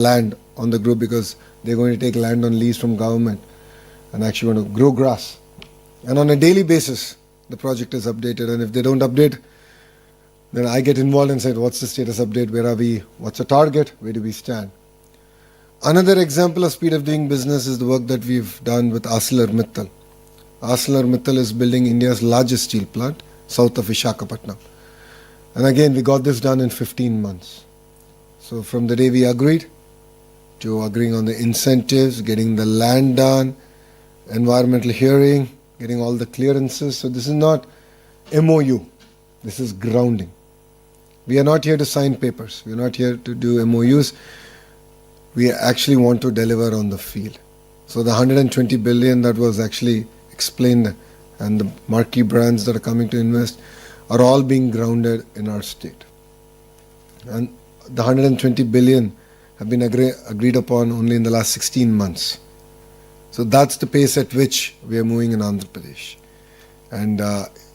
land on the group because they're going to take land on lease from government and actually want to grow grass. And on a daily basis, the project is updated. And if they don't update, then I get involved and say, what's the status update? Where are we? What's the target? Where do we stand? Another example of speed of doing business is the work that we've done with ArcelorMittal. ArcelorMittal is building India's largest steel plant south of Visakhapatnam. And again, we got this done in 15 months. So from the day we agreed to agreeing on the incentives, getting the land done, environmental hearing, getting all the clearances. So this is not MOU. This is grounding. We are not here to sign papers. We are not here to do MOUs. We actually want to deliver on the field. So the 120 billion that was actually explained and the marquee brands that are coming to invest are all being grounded in our state. And the 120 billion have been agreed upon only in the last 16 months. So that's the pace at which we are moving in Andhra Pradesh. And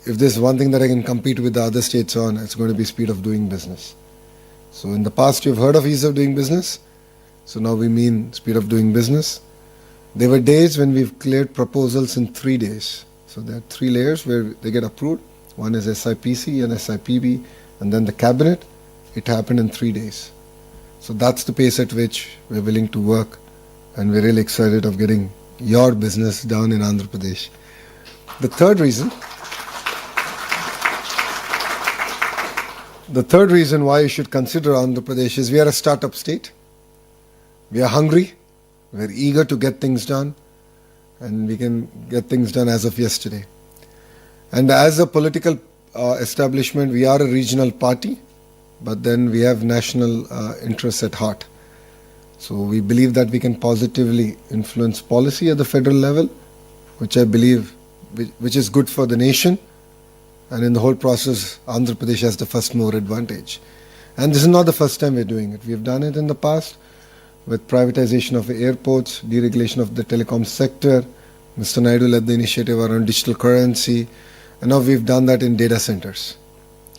if there's one thing that I can compete with the other states on, it's going to be speed of doing business. So in the past, you've heard of ease of doing business. So now we mean speed of doing business. There were days when we've cleared proposals in 3 days. So there are 3 layers where they get approved. One is SIPC and SIPB, and then the cabinet. It happened in 3 days. So that's the pace at which we're willing to work, and we're really excited of getting your business down in Andhra Pradesh. The third reason why you should consider Andhra Pradesh is we are a startup state. We are hungry, we're eager to get things done, and we can get things done as of yesterday. And as a political establishment, we are a regional party, but then we have national interests at heart. So we believe that we can positively influence policy at the federal level, which I believe which is good for the nation. And in the whole process, Andhra Pradesh has the first mover advantage. And this is not the first time we're doing it. We've done it in the past with privatization of airports, deregulation of the telecom sector. Mr. Naidu led the initiative around digital currency. And now we've done that in data centers.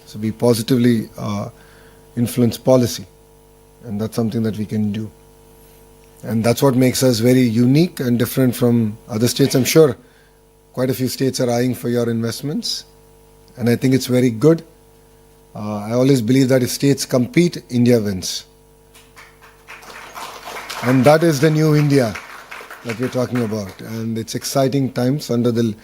So we positively influence policy. And that's something that we can do. And that's what makes us very unique and different from other states. I'm sure quite a few states are eyeing for your investments. And I think it's very good. I always believe that if states compete, India wins. And that is the new India that we're talking about. And it's exciting times under the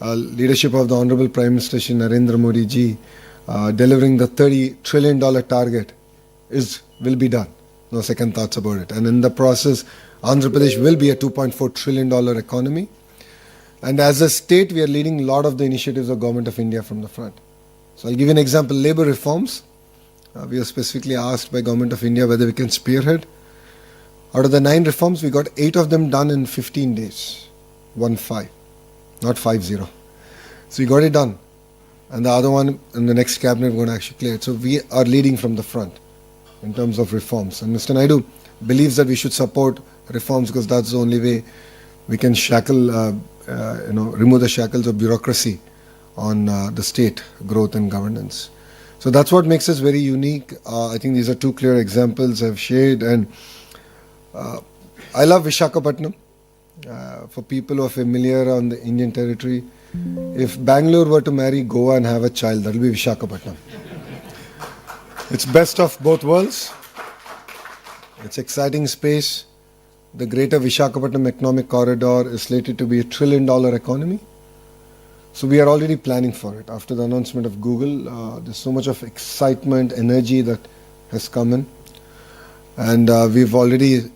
leadership of the Honorable Prime Minister Shri Narendra Modi ji. Delivering the $30 trillion target will be done. No second thoughts about it. And in the process, Andhra Pradesh will be a $2.4 trillion economy. And as a state, we are leading a lot of the initiatives of Government of India from the front. So I'll give you an example. Labor reforms. We are specifically asked by Government of India whether we can spearhead. Out of the 9 reforms, we got 8 of them done in 15 days. 1-5, not 5-0. So we got it done. And the other one in the next cabinet, we're going to actually clear it. So we are leading from the front in terms of reforms. And Mr. Naidu believes that we should support reforms because that's the only way we can remove the shackles of bureaucracy on the state growth and governance. So that's what makes us very unique. I think these are 2 clear examples I've shared. And I love Visakhapatnam. For people who are familiar on the Indian territory, if Bangalore were to marry Goa and have a child, that will be Visakhapatnam. It's best of both worlds. It's exciting space. The greater Visakhapatnam economic corridor is slated to be a $1 trillion economy. So we are already planning for it. After the announcement of Google, there's so much of excitement, energy that has come in. And we've already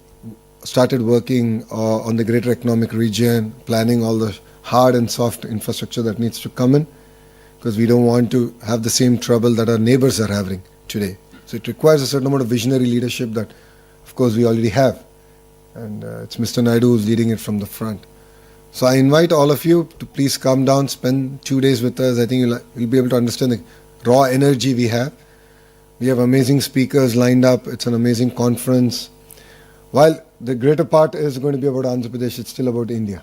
started working on the greater economic region, planning all the hard and soft infrastructure that needs to come in, because we don't want to have the same trouble that our neighbors are having today. So it requires a certain amount of visionary leadership that, of course, we already have. And it's Mr. Naidu who's leading it from the front. So I invite all of you to please come down, spend 2 days with us. I think you'll be able to understand the raw energy we have. We have amazing speakers lined up. It's an amazing conference. While the greater part is going to be about Andhra Pradesh, it's still about India.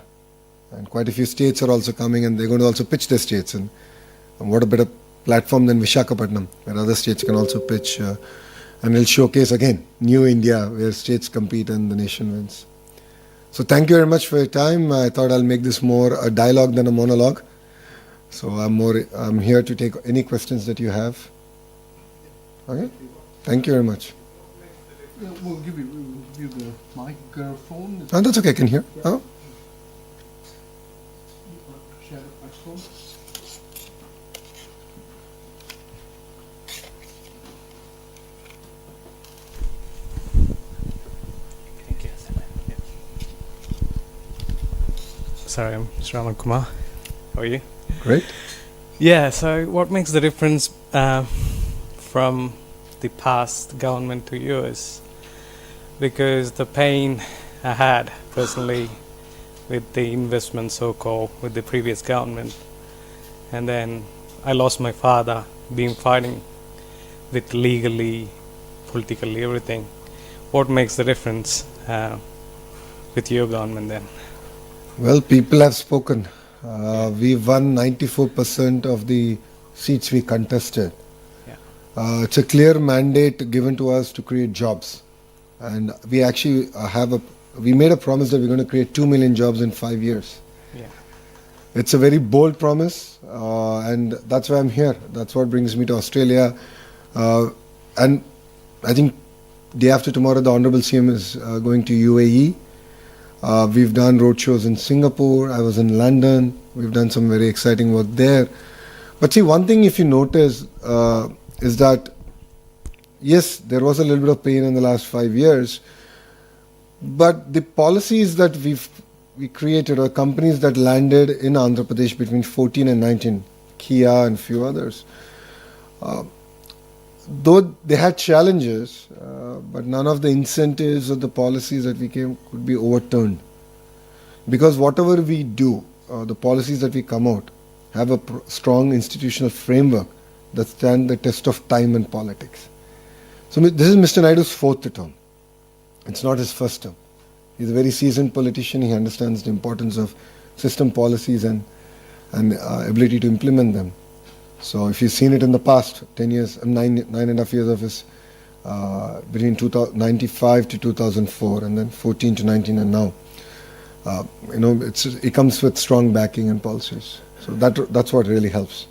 And quite a few states are also coming, and they're going to also pitch their states. And what a better platform than Visakhapatnam, where other states can also pitch and it'll showcase again New India, where states compete and the nation wins. So thank you very much for your time. I thought I'll make this more a dialogue than a monologue. So I'm here to take any questions that you have. Okay? Thank you very much. Yeah, we'll give you the microphone. Oh, that's okay, I can hear. Oh? Share the microphone. Thank you. Sorry, I'm Shravan Kumar. How are you? Great. Yeah, so what makes the difference from the past government to yours? Because the pain I had personally with the investment so-called with the previous government, and then I lost my father, being fighting with legally, politically, everything. What makes the difference with your government then? Well, people have spoken. We won 94% of the seats we contested. Yeah. It's a clear mandate given to us to create jobs. And we actually we made a promise that we're going to create 2 million jobs in 5 years. Yeah. It's a very bold promise, and that's why I'm here. That's what brings me to Australia. And I think day after tomorrow, the Honorable CM is going to UAE. We've done roadshows in Singapore. I was in London. We've done some very exciting work there. But see, one thing if you notice is that, yes, there was a little bit of pain in the last 5 years, but the policies that we created, or companies that landed in Andhra Pradesh between 14 and 19, Kia and few others, though they had challenges, but none of the incentives or the policies that we came could be overturned. Because whatever we do, the policies that we come out, have a strong institutional framework that stand the test of time and politics. So this is Mr. Naidu's 4th term. It's not his first term. He's a very seasoned politician. He understands the importance of system policies and ability to implement them. So if you've seen it in the past 10 years, 9.5 years of his, between 1995 to 2004, and then 14 to 19, and now, it comes with strong backing and policies. So that's what really helps.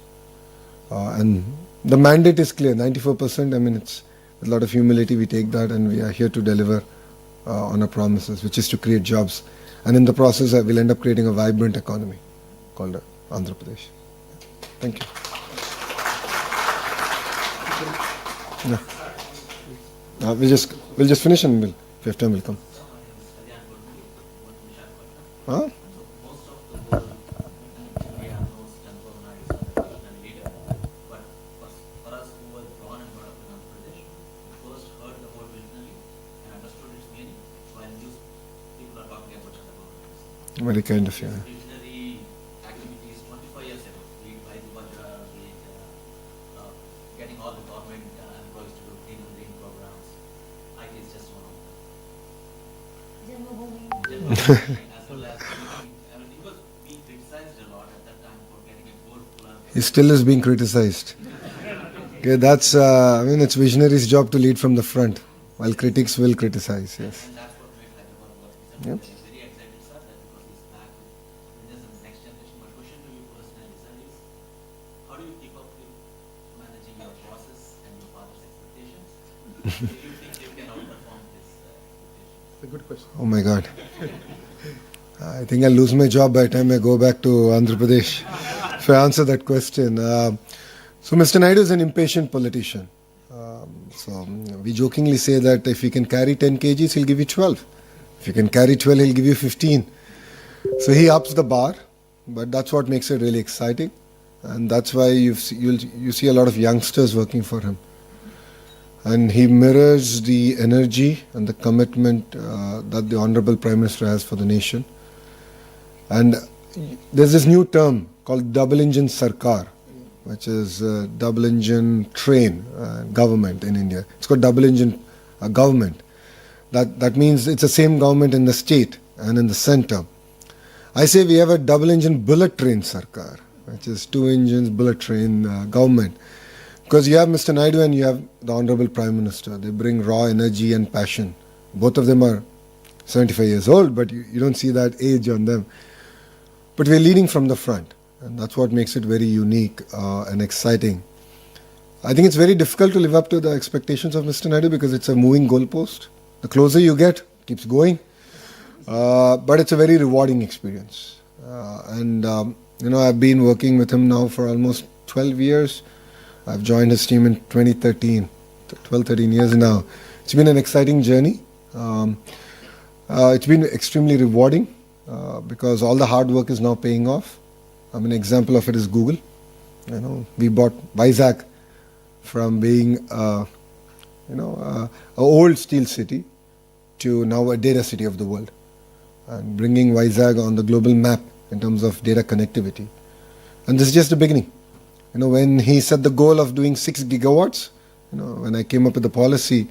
And the mandate is clear, 94%. I mean, it's with a lot of humility we take that, and we are here to deliver on our promises, which is to create jobs. And in the process, we'll end up creating a vibrant economy called Andhra Pradesh. Thank you. Yeah. We'll just finish, and if you have time, we'll come. Huh? Very kind of you. Visionary activities 25 years ago, be it by the Vajra, be it getting all the government employees to do clean and green programs. IT is just one of them. As well as, he was being criticized a lot at that time for getting a gold plus. He still is being criticized. Okay, that's, it's visionary's job to lead from the front, while critics will criticize, yes. And that's what made Hyderabad what it is. Yep. Very excited, sir, that because he's back with this and next generation. My question to you personally, sir, is how do you keep up with managing your bosses and your father's expectations? Do you think you can outperform this expectations? It's a good question. Oh my God. I think I'll lose my job by the time I go back to Andhra Pradesh if I answer that question. So Mr. Naidu is an impatient politician. We jokingly say that if he can carry 10 kgs, he'll give you 12. If you can carry 12, he'll give you 15. So he ups the bar, but that's what makes it really exciting. And that's why you see a lot of youngsters working for him. And he mirrors the energy and the commitment that the Honorable Prime Minister has for the nation. And there's this new term called double engine Sarkar, which is double engine train government in India. It's called double engine government. That means it's the same government in the state and in the center. I say we have a double engine bullet train Sarkar, which is 2 engines bullet train government. Because you have Mr. Naidu and you have the Honorable Prime Minister. They bring raw energy and passion. Both of them are 75 years old, but you don't see that age on them. But we're leading from the front, and that's what makes it very unique and exciting. I think it's very difficult to live up to the expectations of Mr. Naidu because it's a moving goalpost. The closer you get, it keeps going. But it's a very rewarding experience. I've been working with him now for almost 12 years. I've joined his team in 2013, 12, 13 years now. It's been an exciting journey. It's been extremely rewarding because all the hard work is now paying off. An example of it is Google. We bought Vizag from being an old steel city to now a data city of the world, and bringing Vizag on the global map in terms of data connectivity. And this is just the beginning. When he set the goal of doing 6 gigawatts, when I came up with the policy,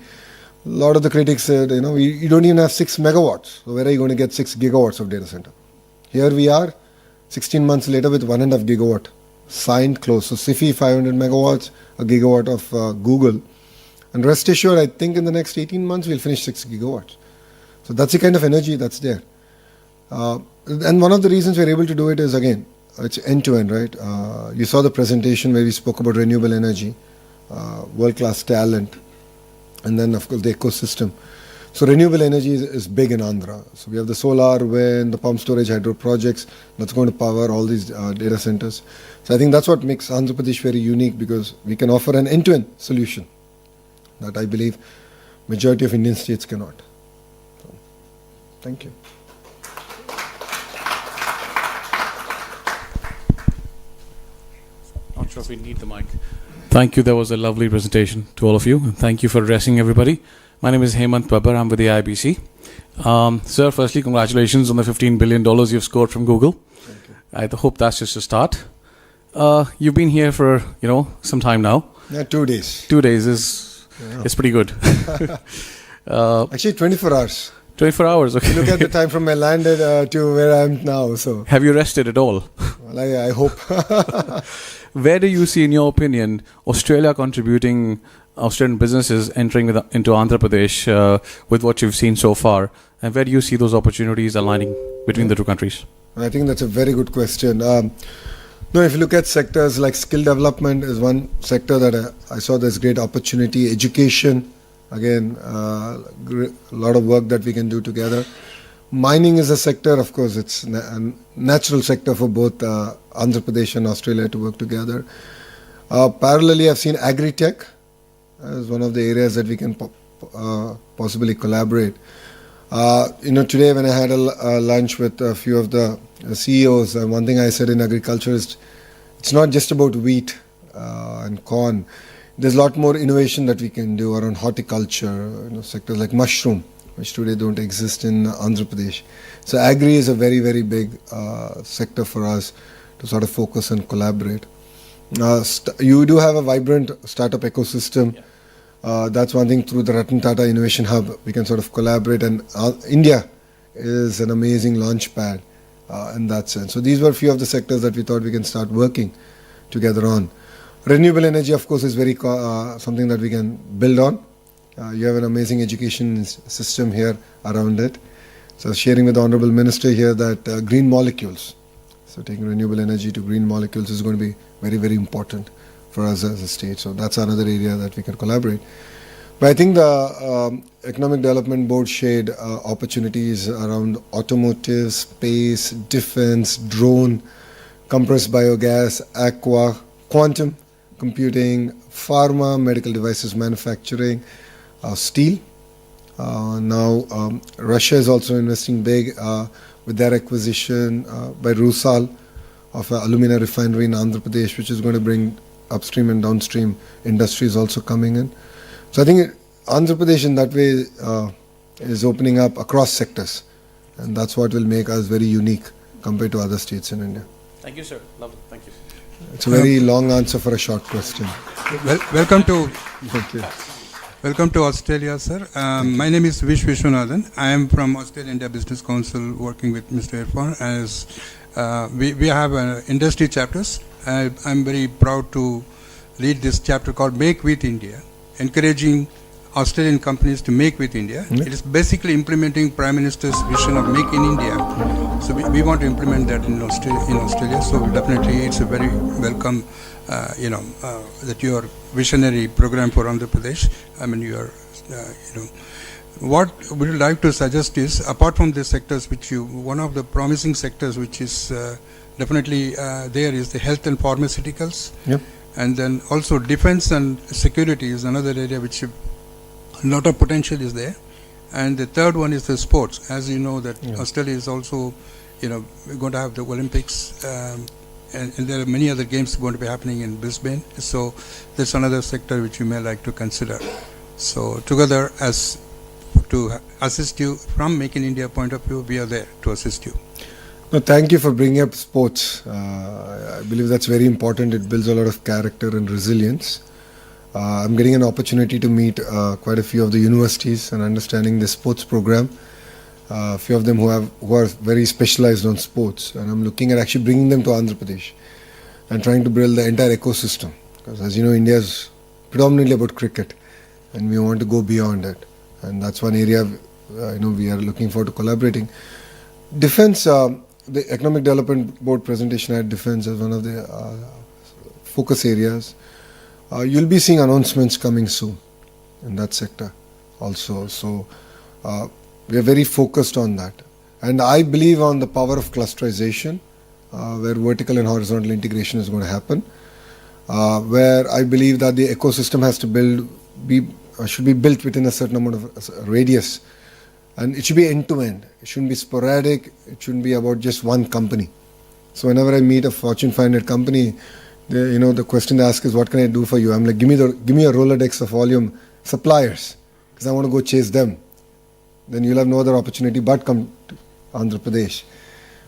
a lot of the critics said, you don't even have 6 megawatts. So where are you going to get 6 gigawatts of data center? Here we are, 16 months later with 1.5 gigawatt signed, close. So SIFI 500 megawatts, a gigawatt of Google. And rest assured, I think in the next 18 months we'll finish 6 gigawatts. So that's the kind of energy that's there. And one of the reasons we're able to do it is, again, it's end-to-end, right? You saw the presentation where we spoke about renewable energy, world-class talent, and then, of course, the ecosystem. So renewable energy is big in Andhra. So we have the solar, wind, the pump storage, hydro projects that's going to power all these data centers. So I think that's what makes Andhra Pradesh very unique, because we can offer an end-to-end solution that I believe majority of Indian states cannot. So, thank you. Not sure if we need the mic. Thank you. That was a lovely presentation to all of you. Thank you for addressing everybody. My name is Hemant Babar. I'm with the IBC. Sir, firstly, congratulations on the $15 billion you've scored from Google. I hope that's just a start. You've been here for, some time now. Yeah, 2 days. 2 days is pretty good. Actually, 24 hours. 24 hours, okay. Look at the time from I landed to where I am now. So Have you rested at all? Well, I hope. Where do you see, in your opinion, Australia contributing, Australian businesses entering into Andhra Pradesh with what you've seen so far? And where do you see those opportunities aligning between the two countries? I think that's a very good question. If you look at sectors like skill development is one sector that I saw there's great opportunity. Education, again, a lot of work that we can do together. Mining is a sector, of course, it's a natural sector for both Andhra Pradesh and Australia to work together. Parallelly, I've seen agri-tech as one of the areas that we can possibly collaborate. Today when I had a lunch with a few of the CEOs, one thing I said in agriculture is it's not just about wheat and corn. There's a lot more innovation that we can do around horticulture, sectors like mushroom, which today don't exist in Andhra Pradesh. So agri is a very, very big sector for us to sort of focus and collaborate. You do have a vibrant startup ecosystem. That's one thing. Through the Ratan Tata Innovation Hub, we can sort of collaborate, and India is an amazing launch pad in that sense. So these were a few of the sectors that we thought we can start working together on. Renewable energy, of course, is very something that we can build on. You have an amazing education system here around it. So sharing with the Honorable Minister here that green molecules, so taking renewable energy to green molecules is going to be very, very important for us as a state. So that's another area that we can collaborate. But I think the Economic Development Board shared opportunities around automotive, space, defense, drone, compressed biogas, aqua, quantum computing, pharma, medical devices manufacturing, steel. Now Russia is also investing big with their acquisition by Rusal of an alumina refinery in Andhra Pradesh, which is going to bring upstream and downstream industries also coming in. So I think Andhra Pradesh in that way is opening up across sectors, and that's what will make us very unique compared to other states in India. Thank you, sir. Lovely. Thank you. It's a very long answer for a short question. Welcome to Thank you. Welcome to Australia, sir. My name is Vish Vishwanathan. I am from Australia India Business Council, working with Mr. Irfan. As we have industry chapters. I'm very proud to lead this chapter called Make with India, encouraging Australian companies to make with India. It is basically implementing Prime Minister's vision of Make in India. So we want to implement that in Australia. So definitely it's a very welcome, that your visionary program for Andhra Pradesh. I mean, what we would like to suggest is, apart from the sectors one of the promising sectors which is definitely there is the health and pharmaceuticals. Yep. And then also defense and security is another area which a lot of potential is there. And the third one is the sports. As you know that Australia is also, we're going to have the Olympics, and there are many other games going to be happening in Brisbane. So that's another sector which you may like to consider. So together, as to assist you from Make in India point of view, we are there to assist you. No, thank you for bringing up sports. I believe that's very important. It builds a lot of character and resilience. I'm getting an opportunity to meet quite a few of the universities and understanding the sports program. A few of them who are very specialized on sports, and I'm looking at actually bringing them to Andhra Pradesh and trying to build the entire ecosystem. Because as you know, India is predominantly about cricket, and we want to go beyond it. And that's one area we are looking forward to collaborating. Defense, the Economic Development Board presentation had defense as one of the focus areas. You'll be seeing announcements coming soon in that sector also. So we are very focused on that. And I believe on the power of clusterization, where vertical and horizontal integration is going to happen, where I believe that the ecosystem has to should be built within a certain amount of radius. And it should be end-to-end. It shouldn't be sporadic. It shouldn't be about just one company. So whenever I meet a Fortune 500 company, the question they ask is, what can I do for you? I'm like, give me a Rolodex of all your suppliers, because I want to go chase them. Then you'll have no other opportunity but come to Andhra Pradesh.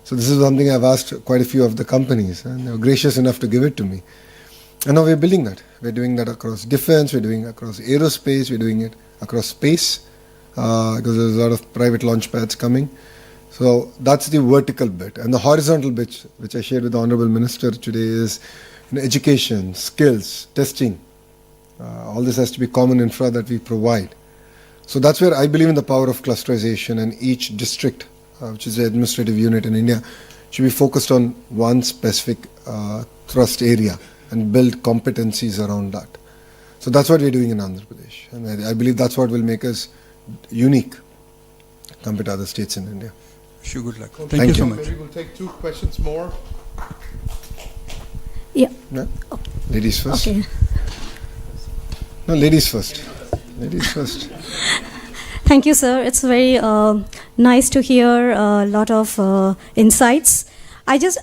So this is something I've asked quite a few of the companies, and they were gracious enough to give it to me. And now we're building that. We're doing that across defense, we're doing it across aerospace, we're doing it across space, because there's a lot of private launch pads coming. So that's the vertical bit. And the horizontal bit, which I shared with the Honorable Minister today, is education, skills, testing. All this has to be common infra that we provide. So that's where I believe in the power of clusterization, and each district, which is the administrative unit in India, should be focused on one specific thrust area and build competencies around that. So that's what we're doing in Andhra Pradesh. And I believe that's what will make us unique compared to other states in India. Wish you good luck. Thank Thank you so you. much. Maybe we'll take 2 questions more. Yeah. No? Ladies first. Okay. No, ladies first. Ladies first. Thank you, sir. It's very nice to hear a lot of insights.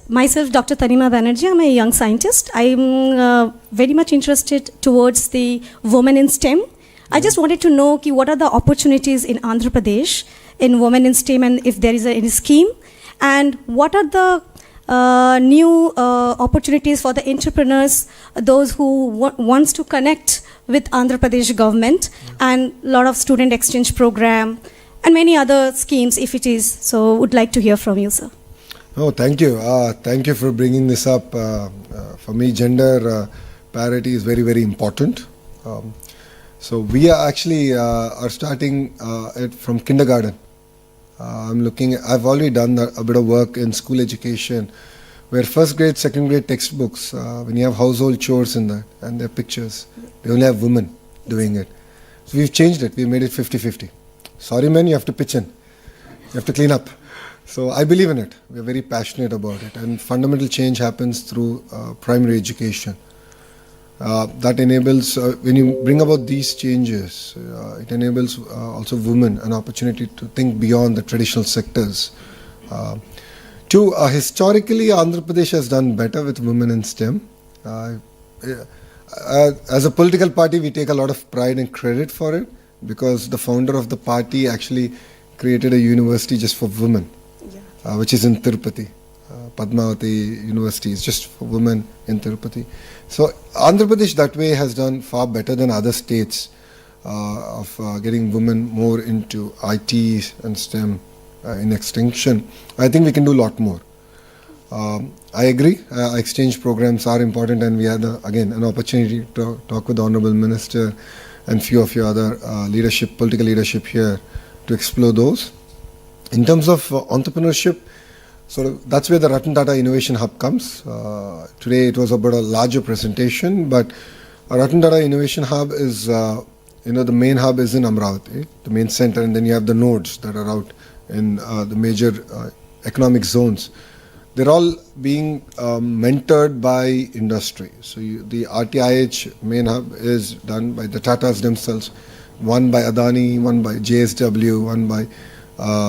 Myself, Dr. Tanima Banerjee, I'm a young scientist. I'm very much interested towards the women in STEM. I just wanted to know what are the opportunities in Andhra Pradesh in women in STEM, and if there is any scheme, and what are the new opportunities for the entrepreneurs, those who wants to connect with Andhra Pradesh government, and a lot of student exchange program and many other schemes if it is. So would like to hear from you, sir. Oh, thank you. Thank you for bringing this up. For me, gender parity is very, very important. So we are actually are starting it from kindergarten. I've already done a bit of work in school education, where first grade, second grade textbooks, when you have household chores in that and their pictures, they only have women doing it. So we've changed it. We made it 50-50. Sorry, men, you have to pitch in. You have to clean up. So I believe in it. We're very passionate about it. And fundamental change happens through primary education. That enables, when you bring about these changes, it enables also women an opportunity to think beyond the traditional sectors. Historically, Andhra Pradesh has done better with women in STEM. As a political party, we take a lot of pride and credit for it, because the founder of the party actually created a university just for women, which is in Tirupati. Padmavati University is just for women in Tirupati. So Andhra Pradesh that way has done far better than other states of getting women more into IT and STEM in extinction. I think we can do a lot more. I agree. Exchange programs are important, and we had again an opportunity to talk with the Honourable Minister and few of your other political leadership here to explore those. In terms of entrepreneurship, that's where the Ratan Tata Innovation Hub comes. Today it was about a larger presentation, but Ratan Tata Innovation Hub is, the main hub is in Amravati, the main center, and then you have the nodes that are out in the major economic zones. They're all being mentored by industry. So the RTIH main hub is done by the Tatas themselves, one by Adani, one by JSW, one by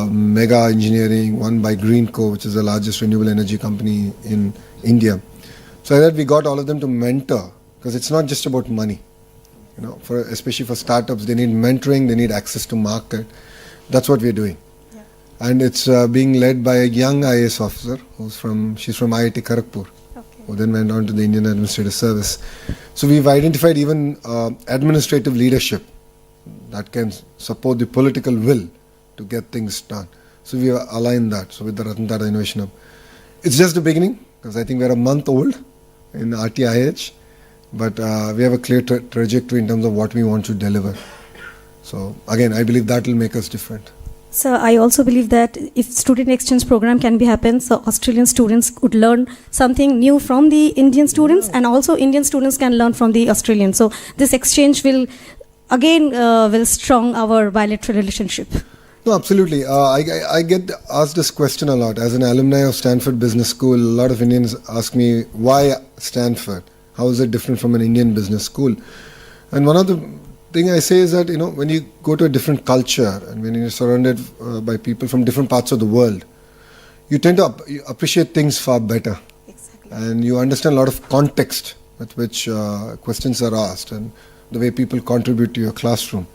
Mega Engineering, one by Greenco, which is the largest renewable energy company in India. So that we got all of them to mentor, because it's not just about money. Especially for startups, they need mentoring, they need access to market. That's what we're doing. And it's being led by a young IAS officer she's from IIT Kharagpur, who then went on to the Indian Administrative Service. So we've identified even administrative leadership that can support the political will to get things done. So we have aligned that. So with the Ratan Tata Innovation Hub, it's just the beginning, because I think we're a month old in RTIH, but we have a clear trajectory in terms of what we want to deliver. So again, I believe that will make us different. So I also believe that if student exchange program can be happen, so Australian students could learn something new from the Indian students, and also Indian students can learn from the Australians. So this exchange will again will strong our bilateral relationship. No, absolutely. I get asked this question a lot. As an alumni of Stanford Business School, a lot of Indians ask me, why Stanford? How is it different from an Indian business school? And one of the thing I say is that, when you go to a different culture and when you're surrounded by people from different parts of the world, you tend to appreciate things far better. Exactly. And you understand a lot of context with which questions are asked and the way people contribute to your classroom.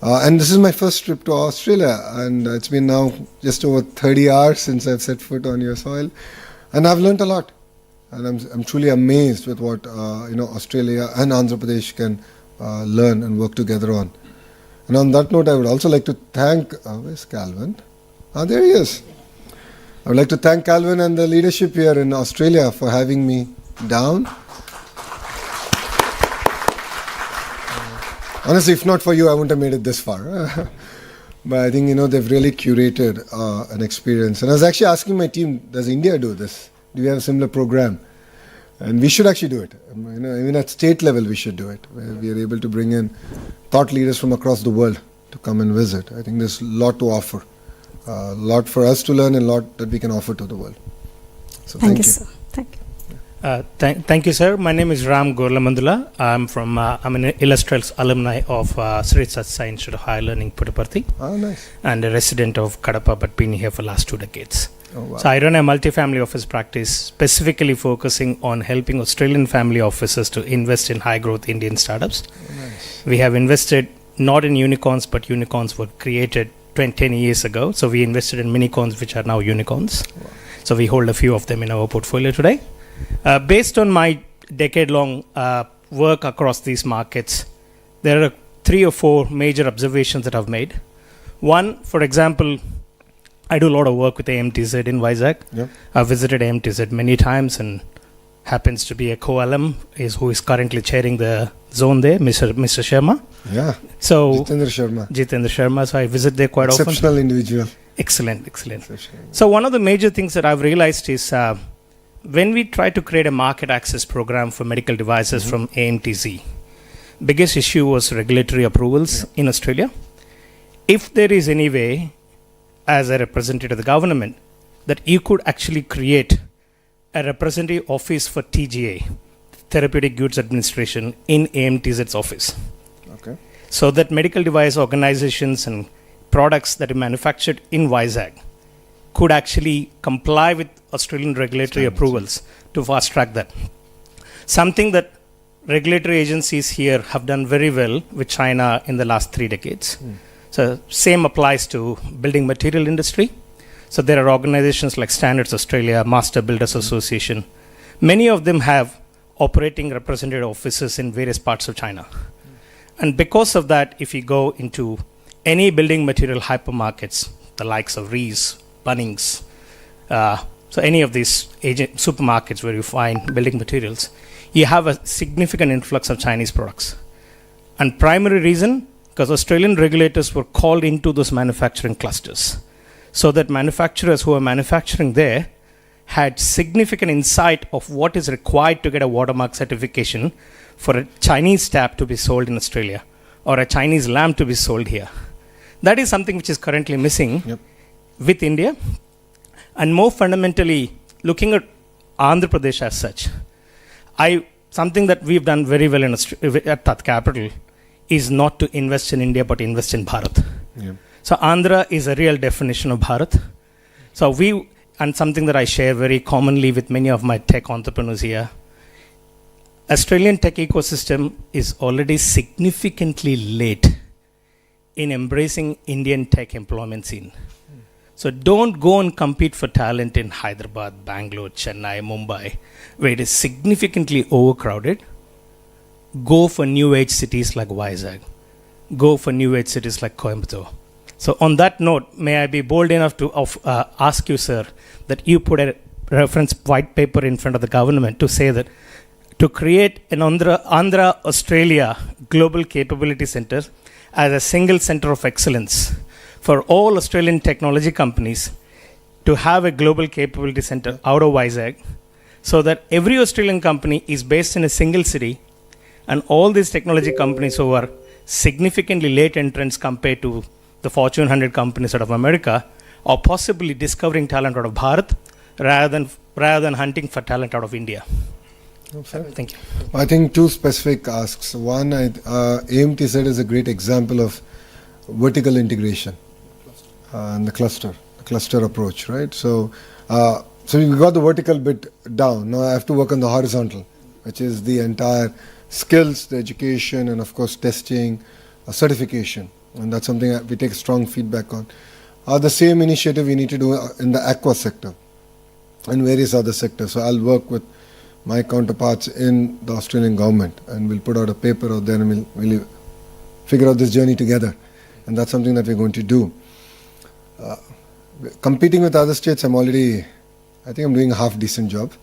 And this is my first trip to Australia, and it's been now just over 30 hours since I've set foot on your soil, and I've learnt a lot. And I'm truly amazed with what Australia and Andhra Pradesh can learn and work together on. And on that note, I would also like to thank, where's Calvin? There he is. I would like to thank Calvin and the leadership here in Australia for having me down. Honestly, if not for you, I wouldn't have made it this far. But I think, they've really curated an experience. And I was actually asking my team, does India do this? Do we have a similar program? And we should actually do it. Even at state level, we should do it, where we are able to bring in thought leaders from across the world to come and visit. I think there's a lot to offer, a lot for us to learn, and a lot that we can offer to the world. So thank you, sir. Thank you. Thank you, sir. My name is Ram Gorlamandula. I'm an illustrious alumni of Sri Satsai Institute of Higher Learning, Puttaparthi. Oh, nice. And a resident of Kadapa, but been here for the last 2 decades. Oh, wow. So I run a multi-family office practice, specifically focusing on helping Australian family offices to invest in high-growth Indian startups. Oh, nice. We have invested not in unicorns, but unicorns were created 10 years ago. So we invested in minicorns, which are now unicorns. Wow. So we hold a few of them in our portfolio today. Based on my decade-long work across these markets, there are 3 or 4 major observations that I've made. One, for example, I do a lot of work with AMTZ in Vizag. Yep. I've visited AMTZ many times, and happens to be a co-alum who is currently chairing the zone there, Mr. Sharma. Yeah. So Jitendra Sharma. So I visit there quite often. Exceptional individual. Excellent. So one of the major things that I've realized is when we try to create a market access program for medical devices from AMTZ, biggest issue was regulatory approvals in Australia. If there is any way, as a representative of the government, that you could actually create a representative office for TGA, Therapeutic Goods Administration, in AMTZ's office. Okay. So that medical device organizations and products that are manufactured in Vizag could actually comply with Australian regulatory approvals to fast track that. Something that regulatory agencies here have done very well with China in the last 3 decades. So same applies to building material industry. So there are organizations like Standards Australia, Master Builders Association. Many of them have operating representative offices in various parts of China. And because of that, if you go into any building material hypermarkets, the likes of Rees, Bunnings, so any of these supermarkets where you find building materials, you have a significant influx of Chinese products. And primary reason, because Australian regulators were called into those manufacturing clusters, so that manufacturers who are manufacturing there had significant insight of what is required to get a watermark certification for a Chinese tap to be sold in Australia or a Chinese lamp to be sold here. That is something which is currently missing with India. And more fundamentally, looking at Andhra Pradesh as such, something that we've done very well at that capital is not to invest in India but invest in Bharat. So Andhra is a real definition of Bharat. So and something that I share very commonly with many of my tech entrepreneurs here, Australian tech ecosystem is already significantly late in embracing Indian tech employment scene. So don't go and compete for talent in Hyderabad, Bangalore, Chennai, Mumbai, where it is significantly overcrowded. Go for new age cities like Vizag. Go for new age cities like Coimbatore. So on that note, may I be bold enough to ask you, sir, that you put a reference white paper in front of the government to say that to create an Andhra Australia Global Capability Center as a single center of excellence for all Australian technology companies to have a global capability center out of Vizag, so that every Australian company is based in a single city, and all these technology companies who are significantly late entrants compared to the Fortune 100 companies out of America are possibly discovering talent out of Bharat rather than hunting for talent out of India. Thank you. I think two specific asks. One, AMT said is a great example of vertical integration and the cluster approach, right? So we got the vertical bit down. Now I have to work on the horizontal, which is the entire skills, the education, and of course testing, certification. And that's something that we take strong feedback on. The same initiative we need to do in the aqua sector and various other sectors. So I'll work with my counterparts in the Australian government, and we'll put out a paper out there, and we'll figure out this journey together. And that's something that we're going to do. Competing with other states, I think I'm doing a half decent job.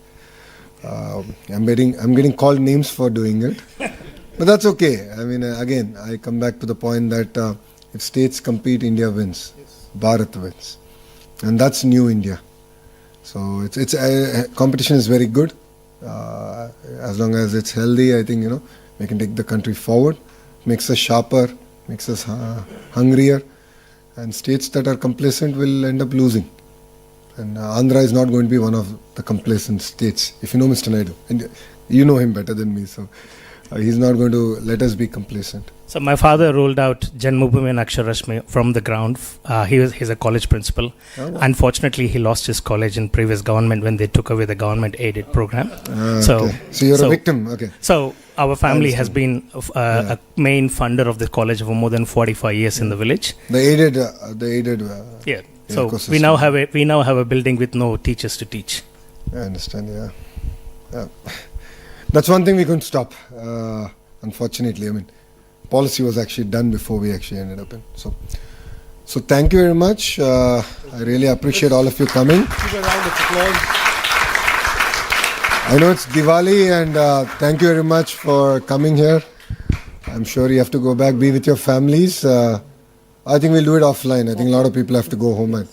I'm getting called names for doing it, but that's okay. I mean, again, I come back to the point that if states compete, India wins, Bharat wins, and that's new India. So it's competition is very good. As long as it's healthy, I think we can take the country forward. Makes us sharper, makes us hungrier, and states that are complacent will end up losing. And Andhra is not going to be one of the complacent states. If you know Mr. Naidu, and you know him better than me, so he's not going to let us be complacent. So my father rolled out Janmabhoomi and Aksharashmi from the ground. He's a college principal. Oh, wow. Unfortunately, he lost his college in previous government when they took away the government-aided program. So you're a victim. Okay. So our family has been a main funder of the college for more than 45 years in the village. The aided. Yeah. So we now have a building with no teachers to teach. I understand. Yeah. That's one thing we couldn't stop. Unfortunately, I mean, policy was actually done before we actually ended up in. So thank you very much. I really appreciate all of you coming. Give a round of applause. I know it's Diwali, and thank you very much for coming here. I'm sure you have to go back, be with your families. I think we'll do it offline. I think a lot of people have to go home. And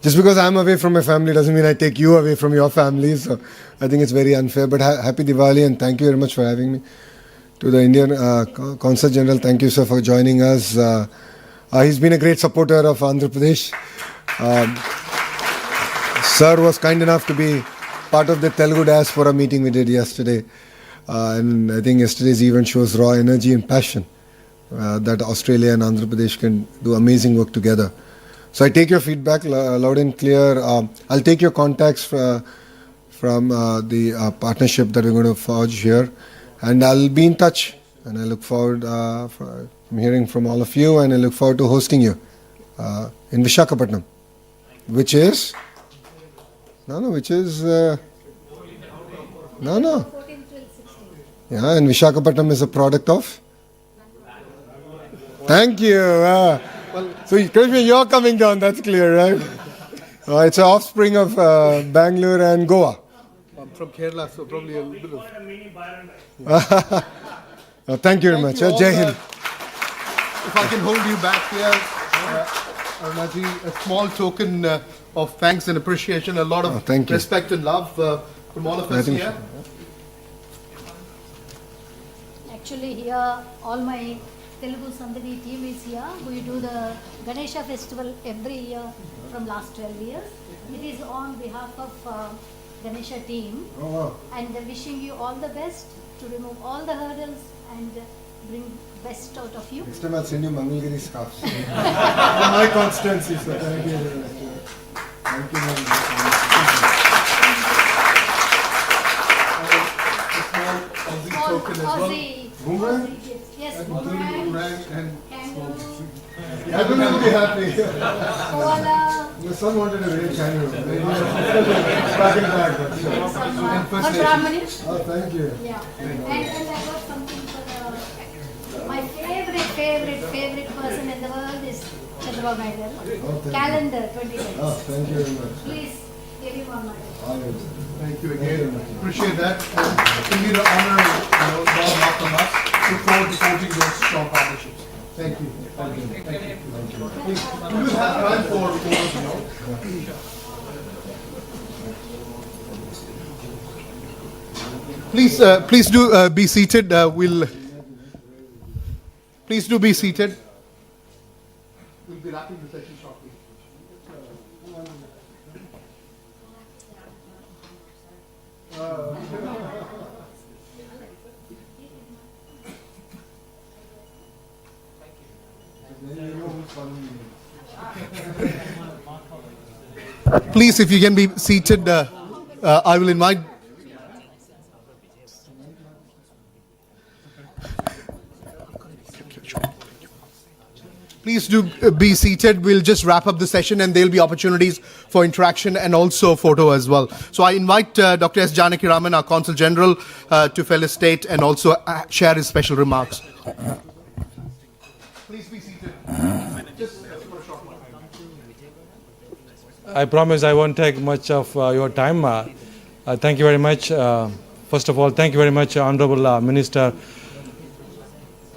just because I'm away from my family doesn't mean I take you away from your family. So I think it's very unfair. But happy Diwali, and thank you very much for having me. To the Indian Consul General, thank you, sir, for joining us. He's been a great supporter of Andhra Pradesh. Sir was kind enough to be part of the Telugu diaspora meeting we did yesterday. And I think yesterday's event shows raw energy and passion that Australia and Andhra Pradesh can do amazing work together. So I take your feedback loud and clear. I'll take your contacts from the partnership that we're going to forge here. And I'll be in touch, and I look forward from hearing from all of you, and I look forward to hosting you in Visakhapatnam, which is Yeah, and Visakhapatnam is a product of. Thank you. So Krishna, you're coming down. That's clear, right? It's an offspring of Bangalore and Goa. I'm from Kerala, so probably a little bit of. Thank you very much. you all, Jai Hind. If I can hold you back here, Arnaji, a small token of thanks and appreciation, a lot of thank you. respect and love from all of us think here. Actually, here all my Telugu Sandhani team is here. We do the Ganesha festival every year from last 12 years. It is on behalf of Ganesha team, and wishing you all the best to remove all the hurdles and bring best out of you. Next time I'll send you Mangalgiri scarves. For my constancy, sir. Thank you very much. Thank you very much. A small Aussie token as well. Boomerang? Yes, Boomerang boomerang, and kangaroo, Everyone will be happy. koala, My son wanted a real kangaroo. Back in back. But sure. or Brahmani. Oh, thank you. Yeah, and I got something for my favorite person in the world is Chandrababu Naidu. Calendar 2020. Oh, thank you very much. Please give him one. Thank you again. Appreciate that. And indeed an honor, Bob, not from us. Look forward to forging those strong partnerships. Thank you. Thank you. Thank you. Please, we will have time for photos, Please do be seated. Please do be seated. We'll be wrapping the session shortly. Please, if you can be seated, I will invite. Please do be seated. We'll just wrap up the session and there'll be opportunities for interaction and also photo as well. So I invite Dr. S. Janaki Raman, our Consul General, to felicitate and also share his special remarks. Please be seated. Just for a short while. I promise I won't take much of your time. Thank you very much. First of all, thank you very much, Honorable Minister,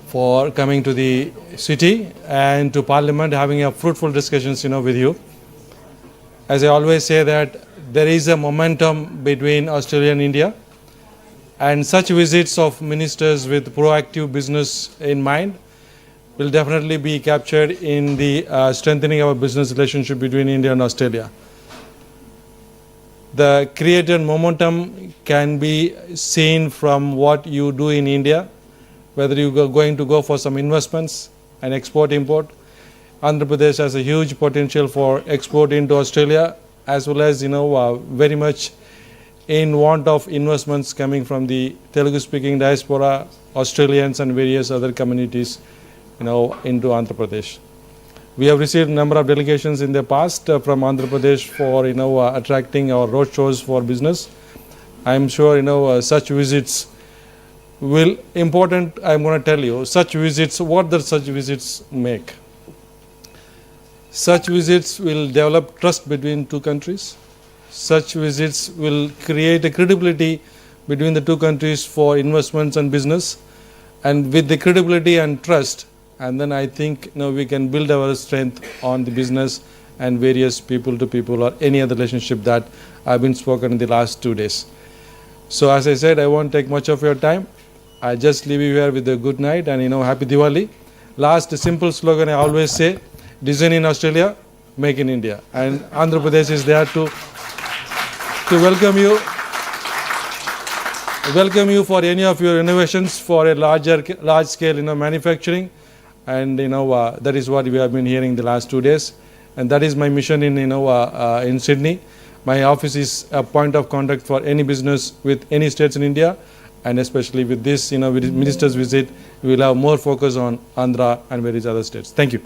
for coming to the city and to Parliament, having a fruitful discussions, with you. As I always say that there is a momentum between Australia and India, and such visits of ministers with proactive business in mind will definitely be captured in the strengthening our business relationship between India and Australia. The created momentum can be seen from what you do in India, whether you are going to go for some investments and export-import. Andhra Pradesh has a huge potential for export into Australia, as well as, very much in want of investments coming from the Telugu-speaking diaspora, Australians and various other communities, into Andhra Pradesh. We have received a number of delegations in the past from Andhra Pradesh for, attracting our roadshows for business. I am sure, such visits will important. I'm going to tell you such visits. What does such visits make? Such visits will develop trust between two countries. Such visits will create a credibility between the two countries for investments and business, and with the credibility and trust, and then I think we can build our strength on the business and various people to people or any other relationship that have been spoken in the last 2 days. So as I said, I won't take much of your time. I just leave you here with a good night and happy Diwali. Last simple slogan I always say: design in Australia, make in India. And Andhra Pradesh is there to welcome you for any of your innovations for a large scale manufacturing. And that is what we have been hearing the last 2 days, and that is my mission in Sydney. My office is a point of contact for any business with any states in India. And especially with this, with minister's visit, we will have more focus on Andhra and various other states. Thank you.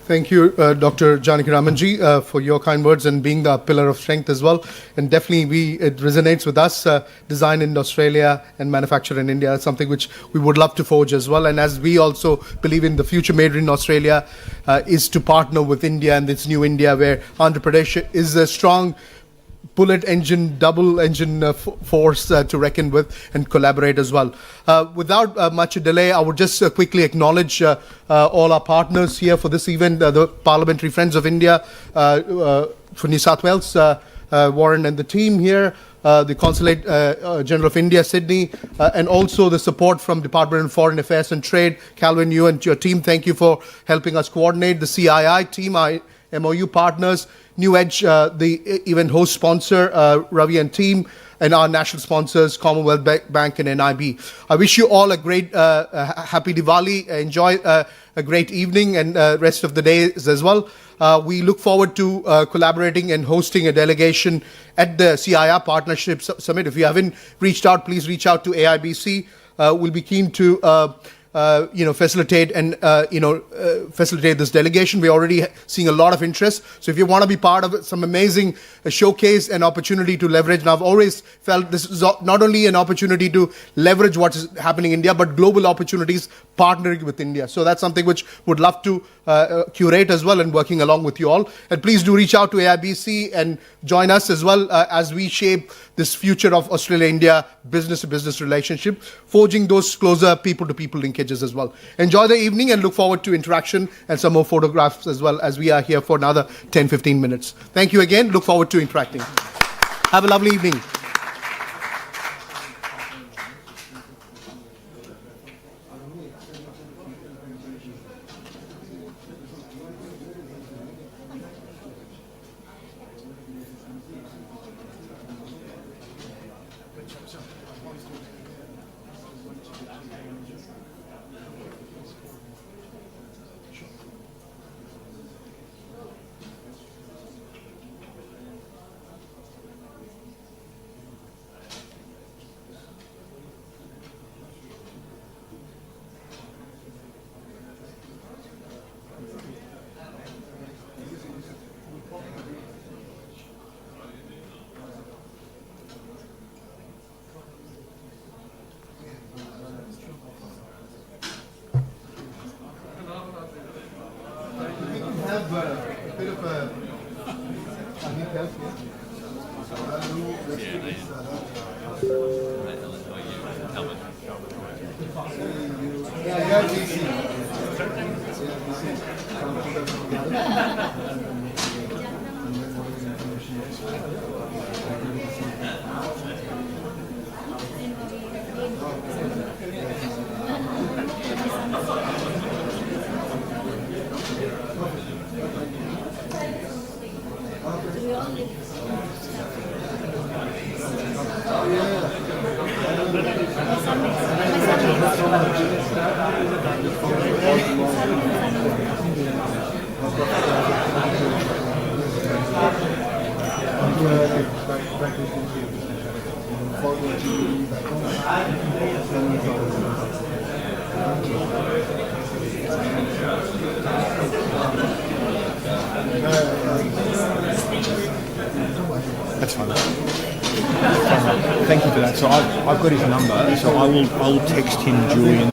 Thank you, Dr. Janaki Ramanji, for your kind words and being the pillar of strength as well. And definitely, it resonates with us. Design in Australia and manufacture in India is something which we would love to forge as well. And as we also believe in the future made in Australia, is to partner with India and this new India, where Andhra Pradesh is a strong bullet engine, double engine force to reckon with and collaborate as well. Without much delay, I would just quickly acknowledge all our partners here for this event, the Parliamentary Friends of India for New South Wales, Warren and the team here, the Consulate General of India, Sydney, and also the support from Department of Foreign Affairs and Trade. Calvin, you and your team, thank you for helping us coordinate. The CII team, our MOU partners, New Edge, the event host sponsor, Ravi and team, and our national sponsors, Commonwealth Bank and NIB. I wish you all a great, happy Diwali. Enjoy a great evening and rest of the days as well. We look forward to collaborating and hosting a delegation at the CIR Partnership Summit. If you haven't reached out, please reach out to AIBC. We'll be keen to facilitate and facilitate this delegation. We're already seeing a lot of interest. So if you want to be part of it, some amazing showcase and opportunity to leverage. And I've always felt this is not only an opportunity to leverage what is happening in India, but global opportunities partnering with India. So that's something which would love to curate as well and working along with you all. And please do reach out to AIBC and join us as well as we shape this future of Australia-India business-to-business relationship, forging those closer people-to-people linkages as well. Enjoy the evening and look forward to interaction and some more photographs as well, as we are here for another 10-15 minutes. Thank you again. Look forward to interacting. Have a lovely evening. Have a bit of a That's fine. Thank you for that. So I've got his number, so I will text him during